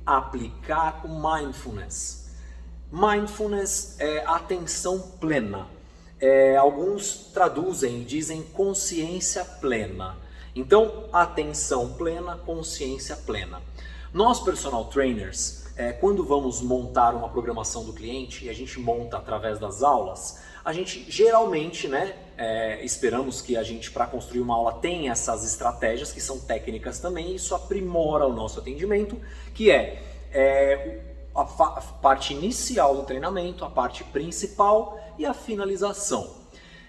aplicar o mindfulness. Mindfulness é atenção plena. Alguns traduzem e dizem consciência plena. Então, atenção plena, consciência plena. Nós, personal trainers, quando vamos montar uma programação do cliente, e a gente monta através das aulas, a gente geralmente, esperamos que a gente, para construir uma aula, tenha essas estratégias, que são técnicas também, e isso aprimora o nosso atendimento, que a parte inicial do treinamento, a parte principal e a finalização.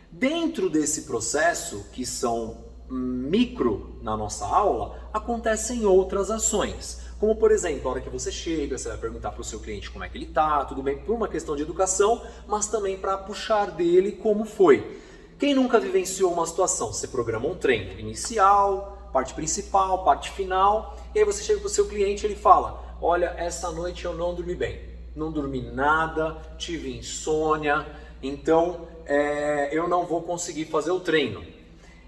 Dentro desse processo, que são micro na nossa aula, acontecem outras ações. Como, por exemplo, a hora que você chega, você vai perguntar para o seu cliente como é que ele está, tudo bem, por uma questão de educação, mas também para puxar dele como foi. Quem nunca vivenciou uma situação? Você programa um treino inicial, parte principal, parte final, e aí você chega para o seu cliente e ele fala: olha, essa noite eu não dormi bem, não dormi nada, tive insônia, então eu não vou conseguir fazer o treino.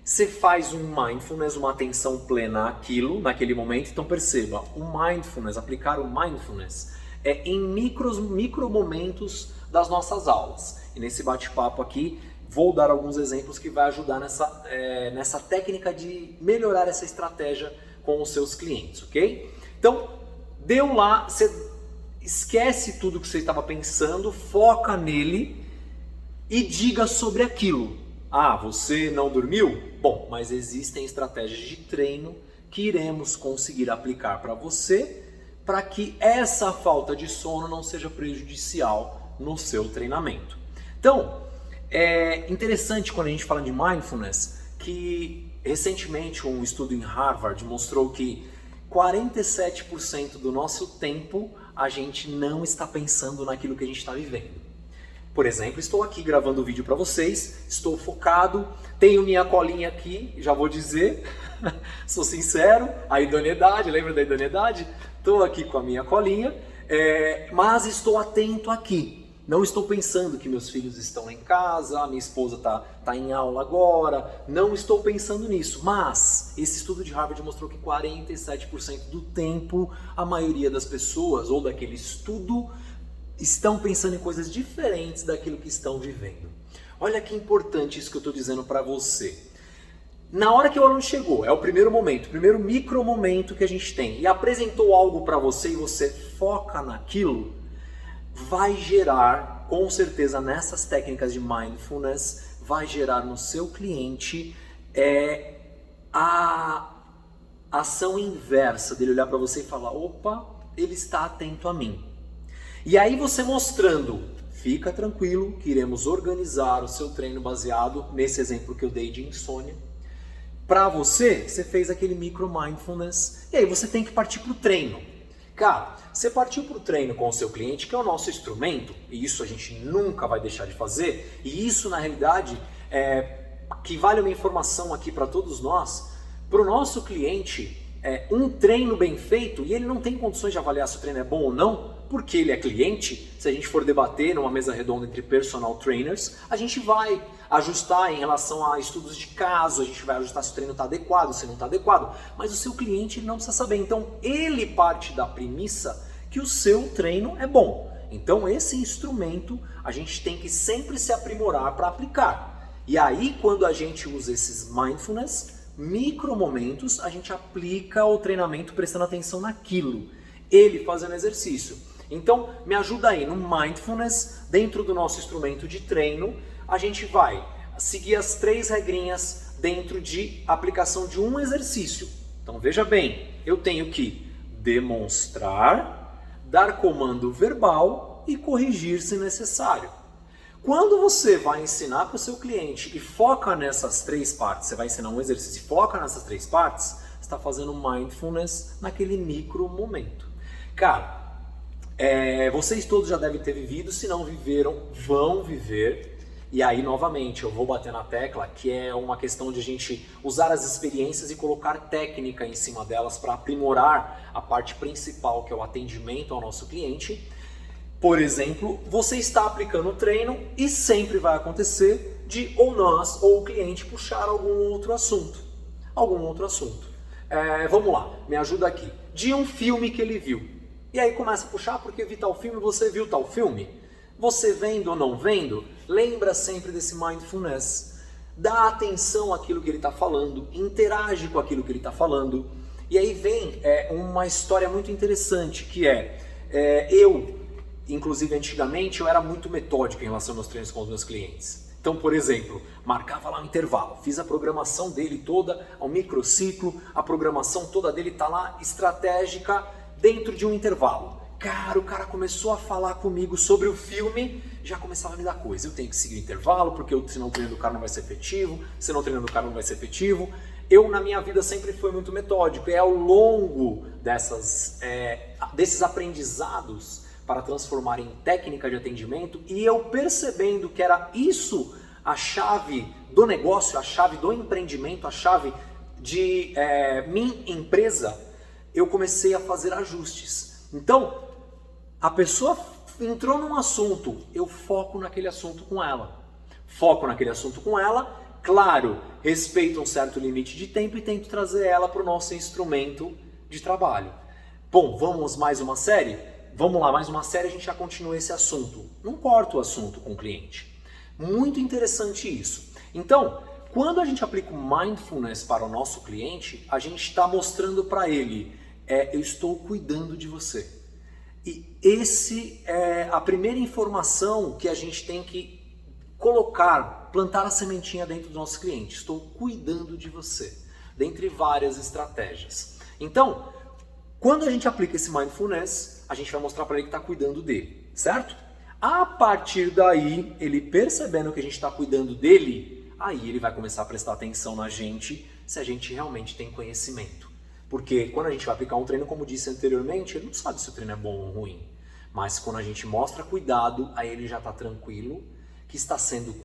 Você faz um mindfulness, uma atenção plena àquilo, naquele momento. Então perceba, o mindfulness, aplicar o mindfulness em micro momentos das nossas aulas. E nesse bate-papo aqui, vou dar alguns exemplos que vai ajudar nessa técnica de melhorar essa estratégia com os seus clientes, ok? Então, deu lá, você esquece tudo que você estava pensando, foca nele e diga sobre aquilo. Ah, você não dormiu? Bom, mas existem estratégias de treino que iremos conseguir aplicar para você, para que essa falta de sono não seja prejudicial no seu treinamento. Então, é interessante quando a gente fala de mindfulness, que recentemente um estudo em Harvard mostrou que 47% do nosso tempo a gente não está pensando naquilo que a gente está vivendo. Por exemplo, estou aqui gravando o vídeo para vocês, estou focado, tenho minha colinha aqui, já vou dizer, sou sincero, a idoneidade, lembra da idoneidade? Estou aqui com a minha colinha, mas estou atento aqui. Não estou pensando que meus filhos estão em casa, a minha esposa está em aula agora, não estou pensando nisso. Mas esse estudo de Harvard mostrou que 47% do tempo, a maioria das pessoas, ou daquele estudo, estão pensando em coisas diferentes daquilo que estão vivendo. Olha que importante isso que eu estou dizendo para você. Na hora que o aluno chegou, é o primeiro momento, o primeiro micro momento que a gente tem, e apresentou algo para você e você foca naquilo, vai gerar, com certeza nessas técnicas de mindfulness, vai gerar no seu cliente a ação inversa dele olhar para você e falar: opa, ele está atento a mim. E aí você mostrando, fica tranquilo que iremos organizar o seu treino baseado nesse exemplo que eu dei de insônia. Para você fez aquele micro mindfulness e aí você tem que partir para o treino. Cara, você partiu para o treino com o seu cliente, que é o nosso instrumento, e isso a gente nunca vai deixar de fazer, e isso na realidade que vale uma informação aqui para todos nós. Para o nosso cliente, um treino bem feito, e ele não tem condições de avaliar se o treino é bom ou não, porque ele é cliente. Se a gente for debater numa mesa redonda entre personal trainers, a gente vai ajustar em relação a estudos de caso, a gente vai ajustar se o treino está adequado, se não está adequado, mas o seu cliente ele não precisa saber. Então ele parte da premissa que o seu treino é bom. Então esse instrumento a gente tem que sempre se aprimorar para aplicar. E aí quando a gente usa esses mindfulness, micro momentos, a gente aplica o treinamento prestando atenção naquilo, ele fazendo exercício. Então, me ajuda aí no mindfulness, dentro do nosso instrumento de treino, a gente vai seguir as 3 regrinhas dentro de aplicação de um exercício. Então, veja bem, eu tenho que demonstrar, dar comando verbal e corrigir se necessário. Quando você vai ensinar para o seu cliente e foca nessas 3 partes, você vai ensinar um exercício e foca nessas 3 partes, você está fazendo mindfulness naquele micro momento. Cara, vocês todos já devem ter vivido, se não viveram, vão viver. E aí, novamente, eu vou bater na tecla que é uma questão de a gente usar as experiências e colocar técnica em cima delas para aprimorar a parte principal, que é o atendimento ao nosso cliente. Por exemplo, você está aplicando o treino e sempre vai acontecer de ou nós ou o cliente puxar algum outro assunto. Vamos lá, me ajuda aqui. De um filme que ele viu. E aí começa a puxar, porque vi tal filme, você viu tal filme? Você vendo ou não vendo, lembra sempre desse mindfulness. Dá atenção àquilo que ele está falando, interage com aquilo que ele está falando. E aí vem uma história muito interessante, que inclusive antigamente, eu era muito metódico em relação aos treinos com os meus clientes. Então, por exemplo, marcava lá um intervalo, fiz a programação dele toda, ao microciclo, a programação toda dele está lá estratégica dentro de um intervalo. Cara, o cara começou a falar comigo sobre o filme, já começava a me dar coisa. Eu tenho que seguir o intervalo, porque senão o treino do cara não vai ser efetivo, senão o treino do cara não vai ser efetivo. Eu, na minha vida, sempre fui muito metódico. É ao longo desses aprendizados para transformar em técnica de atendimento, e eu percebendo que era isso a chave do negócio, a chave do empreendimento, a chave de minha empresa, eu comecei a fazer ajustes. Então, a pessoa entrou num assunto, eu foco naquele assunto com ela. Foco naquele assunto com ela, claro, respeito um certo limite de tempo e tento trazer ela para o nosso instrumento de trabalho. Bom, vamos mais uma série? Vamos lá, mais uma série, a gente já continua esse assunto. Não corta o assunto com o cliente. Muito interessante isso. Então, quando a gente aplica o mindfulness para o nosso cliente, a gente está mostrando para ele, eu estou cuidando de você. E esse é a primeira informação que a gente tem que colocar, plantar a sementinha dentro do nosso cliente. Estou cuidando de você, dentre várias estratégias. Então, quando a gente aplica esse mindfulness, a gente vai mostrar para ele que está cuidando dele, certo? A partir daí, ele percebendo que a gente está cuidando dele, aí ele vai começar a prestar atenção na gente, se a gente realmente tem conhecimento. Porque quando a gente vai aplicar um treino, como disse anteriormente, ele não sabe se o treino é bom ou ruim. Mas quando a gente mostra cuidado, aí ele já está tranquilo, que está sendo